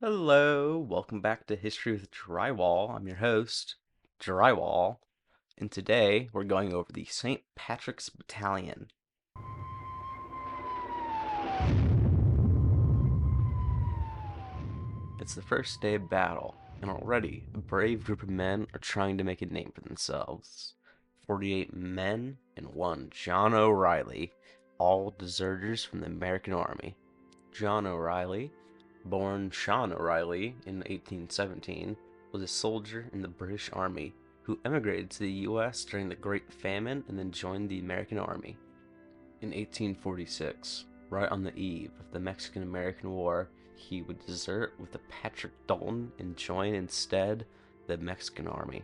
Hello, welcome back to History with Drywall. I'm your host, Drywall, and today we're going over the St. Patrick's Battalion. It's the first day of battle, and already a brave group of men are trying to make a name for themselves. 48 men and one John O'Reilly, all deserters from the American Army. John O'Reilly, born Sean O'Reilly in 1817, was a soldier in the British Army who emigrated to the U.S. during the Great Famine and then joined the American Army. In 1846, right on the eve of the Mexican-American War, he would desert with the Patrick Dalton and join instead the Mexican Army.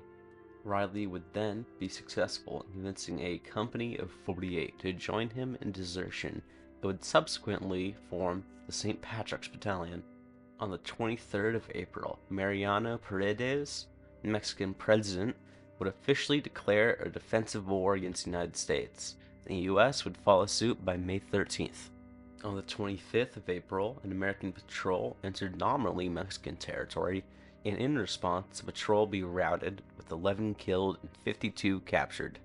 Riley would then be successful in convincing a company of 48 to join him in desertion that would subsequently form the St. Patrick's Battalion. On the 23rd of April, Mariano Paredes, Mexican president, would officially declare a defensive war against the United States. The U.S. would follow suit by May 13th. On the 25th of April, an American patrol entered nominally Mexican territory, and in response, the patrol be routed with 11 killed and 52 captured.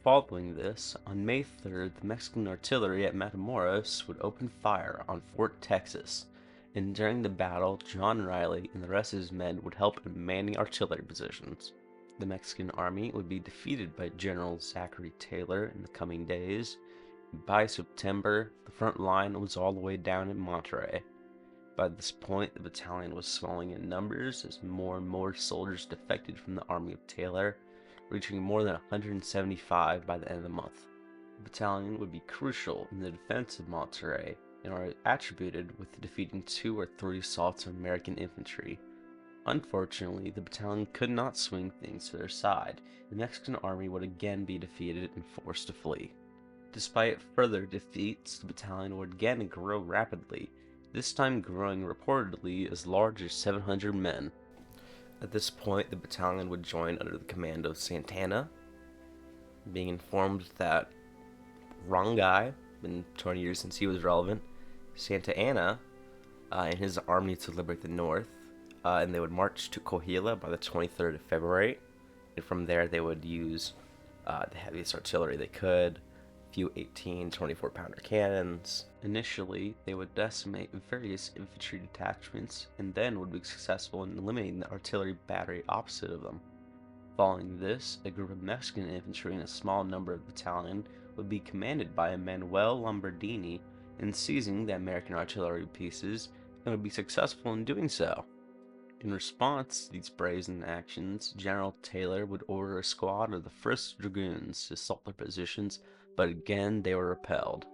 Following this, on May 3rd, the Mexican artillery at Matamoros would open fire on Fort Texas, and during the battle, John Riley and the rest of his men would help in manning artillery positions. The Mexican army would be defeated by General Zachary Taylor in the coming days. By September, the front line was all the way down in Monterrey. By this point, the battalion was swelling in numbers as more and more soldiers defected from the army of Taylor, reaching more than 175 by the end of the month. The battalion would be crucial in the defense of Monterrey and are attributed with defeating 2 or 3 assaults of American infantry. Unfortunately, the battalion could not swing things to their side. The Mexican army would again be defeated and forced to flee. Despite further defeats, the battalion would again grow rapidly, this time growing reportedly as large as 700 men. At this point, the battalion would join under the command of Santana, being informed that wrong guy, been 20 years since he was relevant, Santa Anna and his army to liberate the north, and they would march to Coahuila by the 23rd of February, and from there they would use the heaviest artillery they could, a few 18, 24-pounder cannons. Initially, they would decimate various infantry detachments, and then would be successful in eliminating the artillery battery opposite of them. Following this, a group of Mexican infantry and a small number of the battalion would be commanded by Manuel Lombardini in seizing the American artillery pieces, and would be successful in doing so. In response to these brazen actions, General Taylor would order a squad of the 1st Dragoons to assault their positions, but again they were repelled.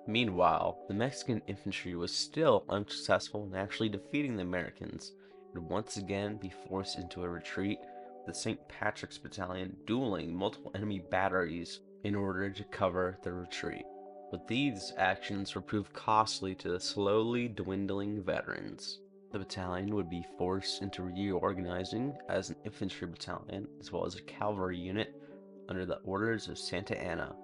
Meanwhile, the Mexican infantry was still unsuccessful in actually defeating the Americans, and would once again be forced into a retreat, with the St. Patrick's Battalion dueling multiple enemy batteries in order to cover the retreat. But these actions would prove costly to the slowly dwindling veterans. The battalion would be forced into reorganizing as an infantry battalion as well as a cavalry unit under the orders of Santa Anna.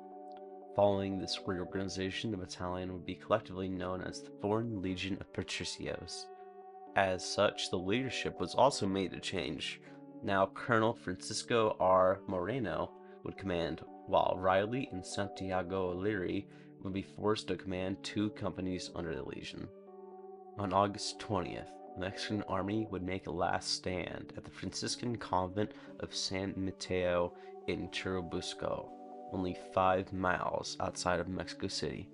Following this reorganization, the battalion would be collectively known as the Foreign Legion of Patricios. As such, the leadership was also made a change. Now Colonel Francisco R. Moreno would command, while Riley and Santiago O'Leary would be forced to command 2 companies under the Legion. On August 20th, the Mexican army would make a last stand at the Franciscan convent of San Mateo in Churubusco, only 5 miles outside of Mexico City.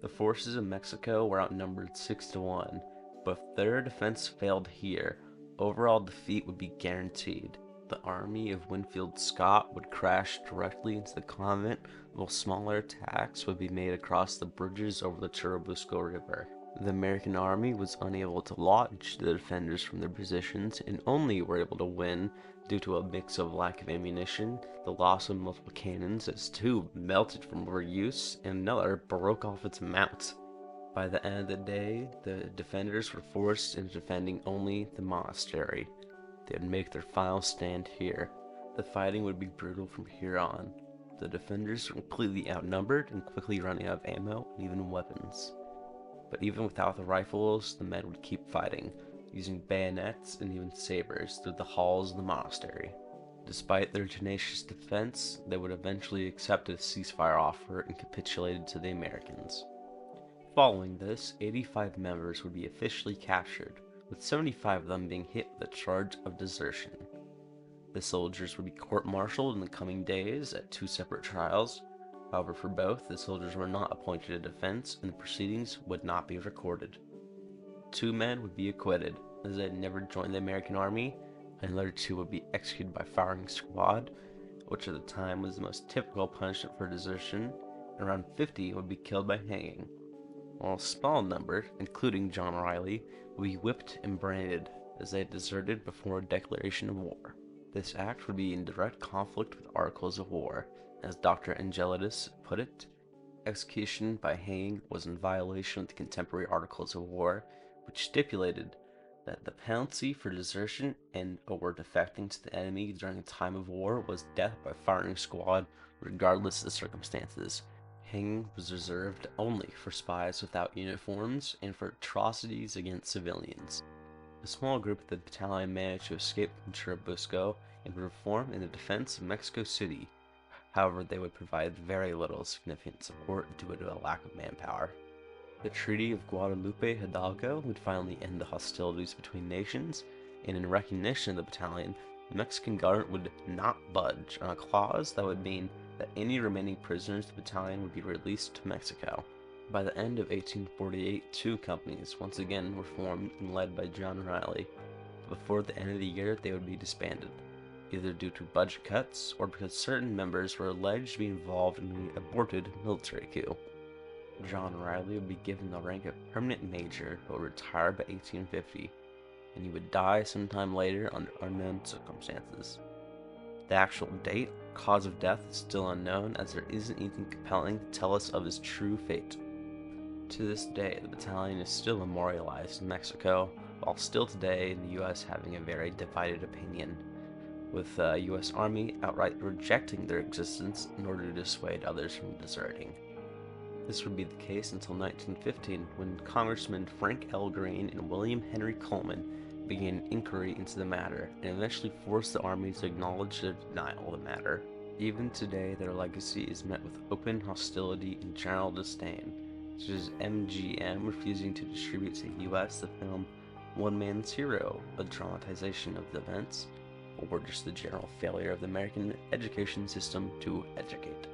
The forces of Mexico were outnumbered 6-1, but if their defense failed here, overall defeat would be guaranteed. The army of Winfield Scott would crash directly into the convent, while smaller attacks would be made across the bridges over the Churubusco River. The American army was unable to launch the defenders from their positions and only were able to win due to a mix of lack of ammunition, the loss of multiple cannons as 2 melted from overuse, and another broke off its mount. By the end of the day, the defenders were forced into defending only the monastery. They would make their final stand here. The fighting would be brutal from here on. The defenders were completely outnumbered and quickly running out of ammo and even weapons. But even without the rifles, the men would keep fighting. using bayonets and even sabers through the halls of the monastery. Despite their tenacious defense, they would eventually accept a ceasefire offer and capitulated to the Americans. Following this, 85 members would be officially captured, with 75 of them being hit with a charge of desertion. The soldiers would be court-martialed in the coming days at 2 separate trials. However, for both, the soldiers were not appointed a defense, and the proceedings would not be recorded. 2 men would be acquitted, as they had never joined the American Army, and the other 2 would be executed by firing squad, which at the time was the most typical punishment for desertion, and around 50 would be killed by hanging, while a small number, including John Riley, would be whipped and branded, as they had deserted before a declaration of war. This act would be in direct conflict with Articles of War. As Dr. Angelides put it, execution by hanging was in violation of the contemporary Articles of War, which stipulated that the penalty for desertion and or defecting to the enemy during a time of war was death by firing squad, regardless of the circumstances. Hanging was reserved only for spies without uniforms and for atrocities against civilians. A small group of the battalion managed to escape from Churubusco and reform in the defense of Mexico City. However, they would provide very little significant support due to a lack of manpower. The Treaty of Guadalupe Hidalgo would finally end the hostilities between nations, and in recognition of the battalion, the Mexican government would not budge on a clause that would mean that any remaining prisoners of the battalion would be released to Mexico. By the end of 1848, 2 companies once again were formed and led by John Riley. Before the end of the year, they would be disbanded, either due to budget cuts or because certain members were alleged to be involved in the aborted military coup. John Riley would be given the rank of permanent major but would retire by 1850, and he would die sometime later under unknown circumstances. The actual date, cause of death is still unknown, as there isn't anything compelling to tell us of his true fate. To this day, the battalion is still memorialized in Mexico, while still today in the US having a very divided opinion, with the US Army outright rejecting their existence in order to dissuade others from deserting. This would be the case until 1915, when Congressman Frank L. Green and William Henry Coleman began an inquiry into the matter, and eventually forced the Army to acknowledge their denial of the matter. Even today, their legacy is met with open hostility and general disdain, such as MGM refusing to distribute to the US the film One Man's Hero, a dramatization of the events, or just the general failure of the American education system to educate.